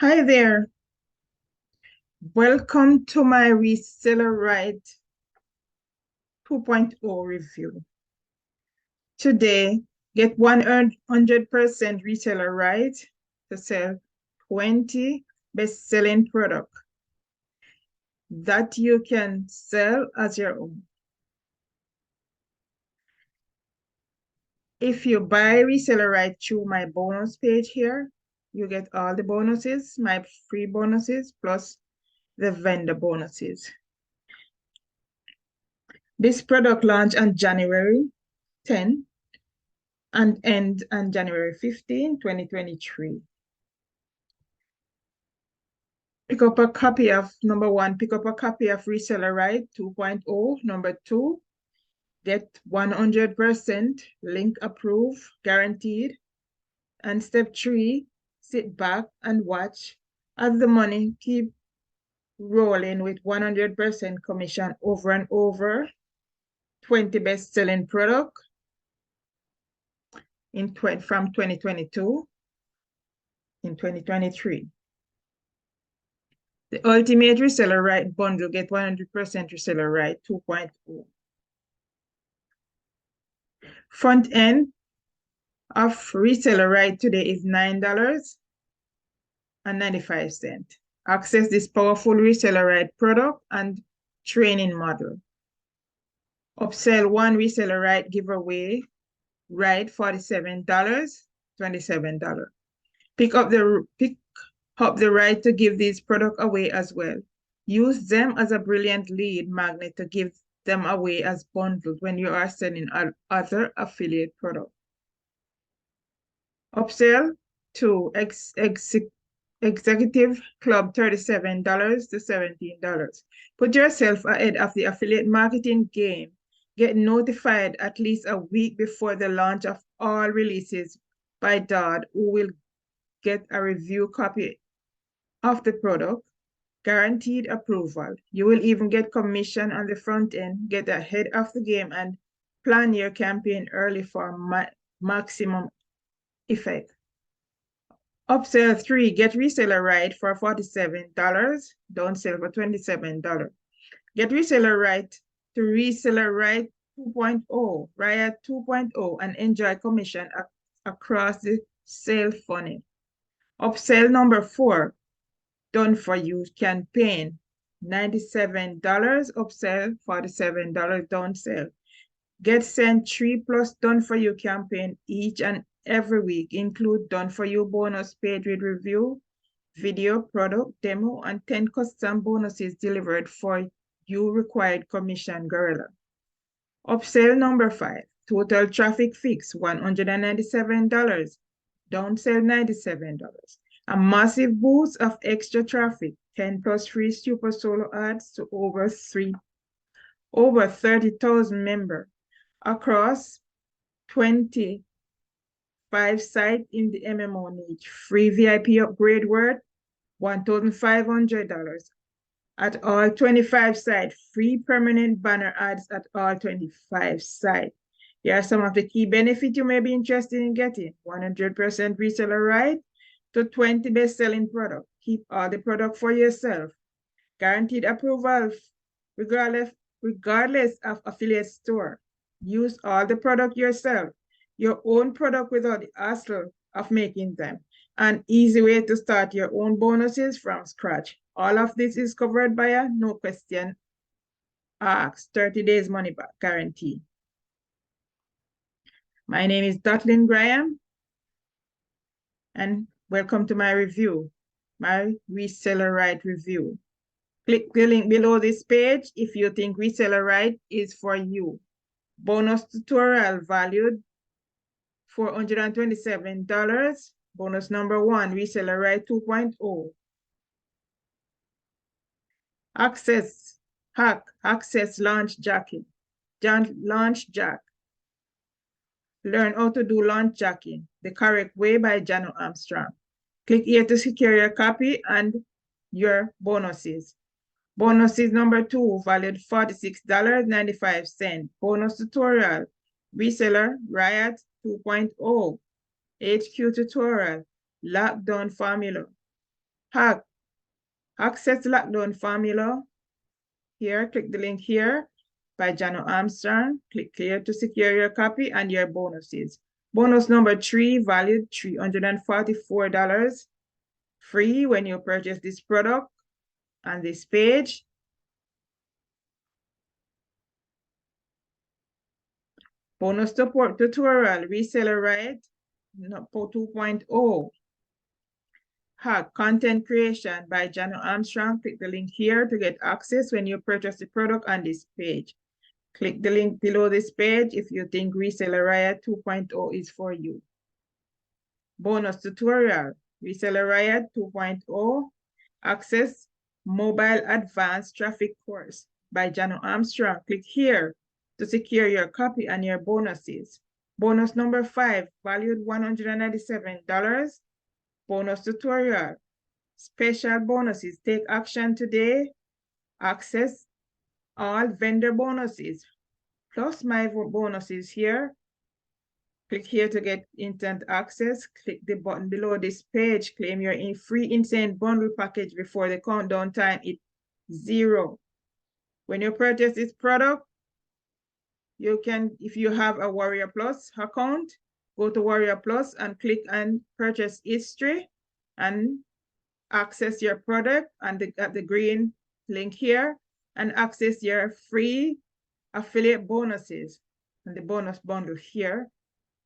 Hi there. Welcome to my Reseller Riot 2.0 review. Today, get 100% reseller right to sell 20 best-selling products that you can sell as your own. If you buy Reseller Right through my bonus page here, you get all the bonuses, my free bonuses, plus the vendor bonuses. This product launched on January 10 and end on January 15, 2023. Pick up a copy of, number one, pick up a copy of Reseller Right 2.0. Number two, get 100% link approved, guaranteed. And step three, sit back and watch as the money keep rolling with 100% commission over and over, 20 best-selling product from 2022 in 2023. The Ultimate Reseller Right bundle, get 100% Reseller Right 2.0. Front end of Reseller Right today is $9.95. Access this powerful Reseller Right product and training model. Upsell one Reseller Right giveaway, right, $47, $27. Pick up the right to give these products away as well. Use them as a brilliant lead magnet to give them away as bundled when you are selling other affiliate products. Upsell to Executive Club, $37 to $17. Put yourself ahead of the affiliate marketing game. Get notified at least a week before the launch of all releases by Dodd, who will get a review copy of the product, guaranteed approval. You will even get commission on the front end, get ahead of the game, and plan your campaign early for maximum effect. Upsell 3, get Reseller Right for $47, don't sell for $27. Get Reseller Right to Reseller Right 2.0, Riot 2.0, and enjoy commission across the sale funnel. Upsell number 4, done for you campaign, $97, upsell, $47, don't sell. Get sent 3+ done for you campaign each and every week, include done for you bonus paid with review, video, product, demo, and 10 custom bonuses delivered for you required commission gorilla. Upsell number 5, total traffic fix, $197, downsell $97. A massive boost of extra traffic, 10+ free super solo ads to over 30,000 members across 25 sites in the MMO niche. Free VIP upgrade worth $1,500 at all 25 sites. Free permanent banner ads at all 25 sites. Here are some of the key benefits you may be interested in getting. 100% reseller right to 20 best-selling products. Keep all the product for yourself. Guaranteed approval regardless of affiliate store. Use all the product yourself. Your own product without the hassle of making them. An easy way to start your own bonuses from scratch. All of this is covered by a no question asked 30 days money back guarantee. My name is Dotlin Graham, and welcome to my review, my Reseller Right review. Click the link below this page if you think Reseller Right is for you. Bonus tutorial valued $427. Bonus number 1, Reseller Right 2.0. Access launch jacking. Launch jack. Learn how to do launch jacking the correct way by Jano Armstrong. Click here to secure your copy and your bonuses. Bonuses number 2, valued $46.95. Bonus tutorial, Reseller Riot 2.0. HQ tutorial, lockdown formula. Hack. Access lockdown formula. Here, click the link here by Jano Armstrong. Click here to secure your copy and your bonuses. Bonus number 3, valued $344. Free when you purchase this product on this page. Bonus support tutorial, Reseller Riot 2.0. Hack content creation by Jano Armstrong. Click the link here to get access when you purchase the product on this page. Click the link below this page if you think Reseller Riot 2.0 is for you. Bonus tutorial, Reseller Riot 2.0, access mobile advanced traffic course by Jano Armstrong. Click here to secure your copy and your bonuses. Bonus number 5, valued $197. Bonus tutorial, special bonuses. Take action today. Access all vendor bonuses plus my bonuses here. Click here to get instant access. Click the button below this page. Claim your free insane bundle package before the countdown time is 0. When you purchase this product, you can, if you have a Warrior Plus account, go to Warrior Plus and click on purchase history and access your product and at the green link here and access your free affiliate bonuses and the bonus bundle here.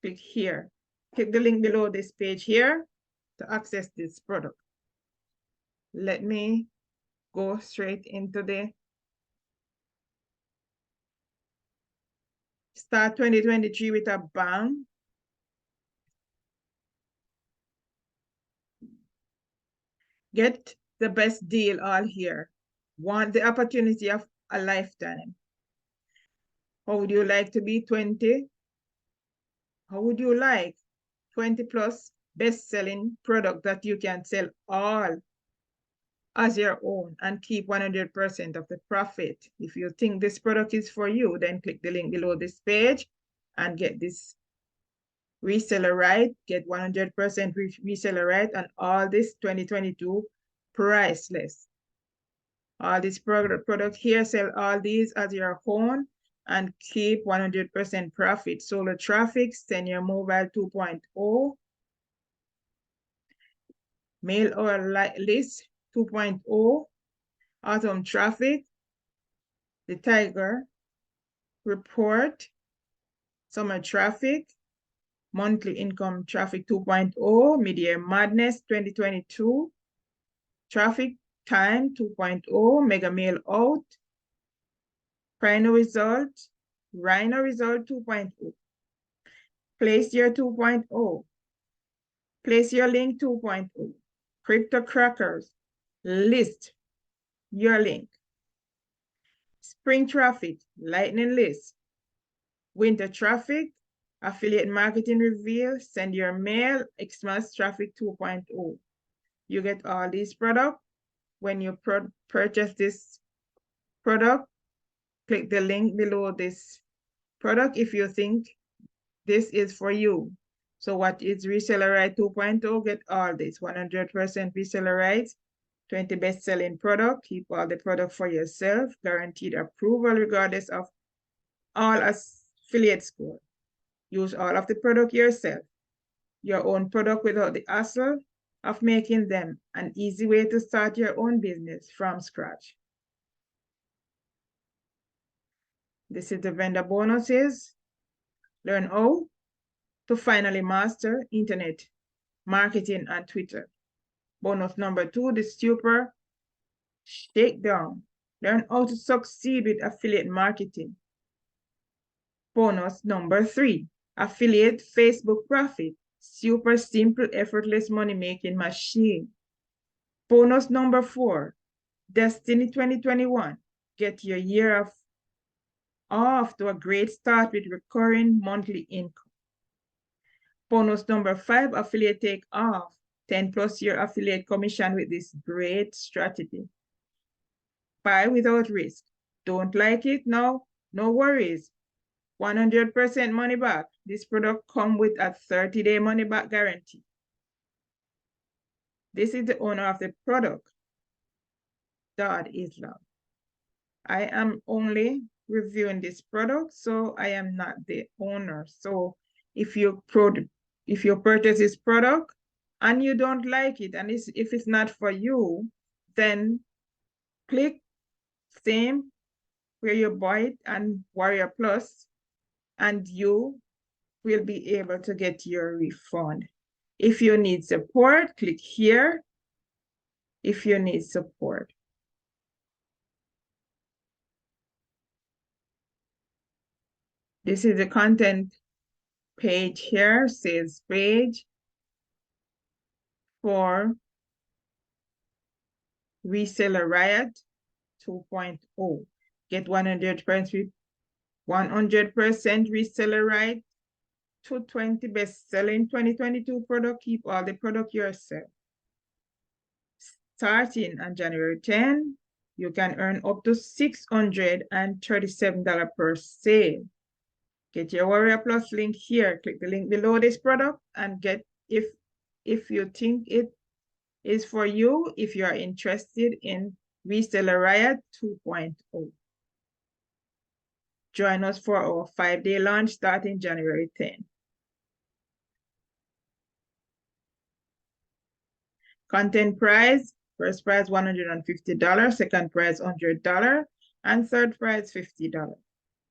Click here. Click the link below this page here to access this product. Let me go straight into the start 2023 with a bang. Get the best deal all here. Want the opportunity of a lifetime. How would you like to be 20? How would you like 20 plus best-selling product that you can sell all as your own and keep 100% of the profit? If you think this product is for you, then click the link below this page and get this Reseller Riot. Get 100% Reseller Riot and all this 2022 priceless. All this product here, sell all these as your own and keep 100% profit. Solar traffic, send your mobile 2.0. Mail or list 2.0. Autumn traffic, the Tiger report, summer traffic, monthly income traffic 2.0, mid-year madness 2022, traffic time 2.0, mega mail out, Rhino result 2.0. Place your 2.0. Place your link 2.0. Crypto crackers, list your link. Spring traffic, lightning list. Winter traffic, affiliate marketing reveal, send your mail, Xmas traffic 2.0. You get all these products. When you purchase this product, click the link below this product if you think this is for you. So what is Reseller Riot 2.0? Get all this, 100% Reseller Rights, 20 best-selling product, keep all the product for yourself, guaranteed approval regardless of all affiliate score. Use all of the product yourself. Your own product without the hassle of making them. An easy way to start your own business from scratch. This is the vendor bonuses. Learn how to finally master internet marketing and Twitter. Bonus number 2, the super shakedown. Learn how to succeed with affiliate marketing. Bonus number 3, affiliate Facebook profit. Super simple, effortless money-making machine. Bonus number 4, Destiny 2021. Get your year off to a great start with recurring monthly income. Bonus number 5, affiliate take off. 10 plus year affiliate commission with this great strategy. Buy without risk. Don't like it? No worries. 100% money back. This product comes with a 30-day money back guarantee. This is the owner of the product, Islam. I am only reviewing this product, so I am not the owner. So if you purchase this product and you don't like it, and if it's not for you, then click same where you buy it and Warrior Plus, and you will be able to get your refund. If you need support, click here if you need support. This is the content page here, sales page for Reseller Riot 2.0. Get 100% Reseller Riot 220 best-selling 2022 product. Keep all the product yourself. Starting on January 10, you can earn up to $637 per sale. Get your Warrior Plus link here. Click the link below this product and get, if you think it is for you, if you are interested in Reseller Riot 2.0. Join us for our 5-day launch starting January 10. Content prize, first prize $150, second prize $100, and third prize $50.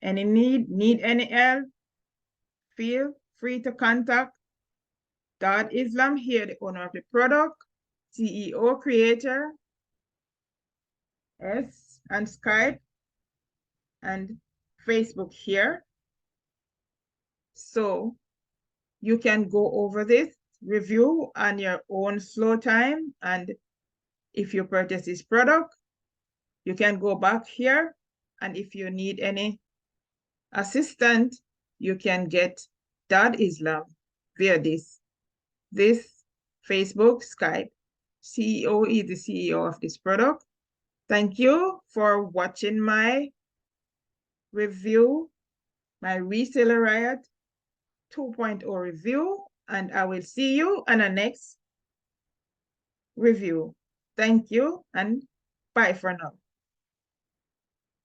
Any need any help, feel free to contact Islam here, the owner of the product, CEO, creator, and Skype and Facebook here. So you can go over this review on your own slow time, and if you purchase this product, you can go back here, and if you need any assistant, you can get Islam via this Facebook, Skype. CEO is the CEO of this product. Thank you for watching my review, my Reseller Riot 2.0 review, and I will see you on the next review. Thank you and bye for now.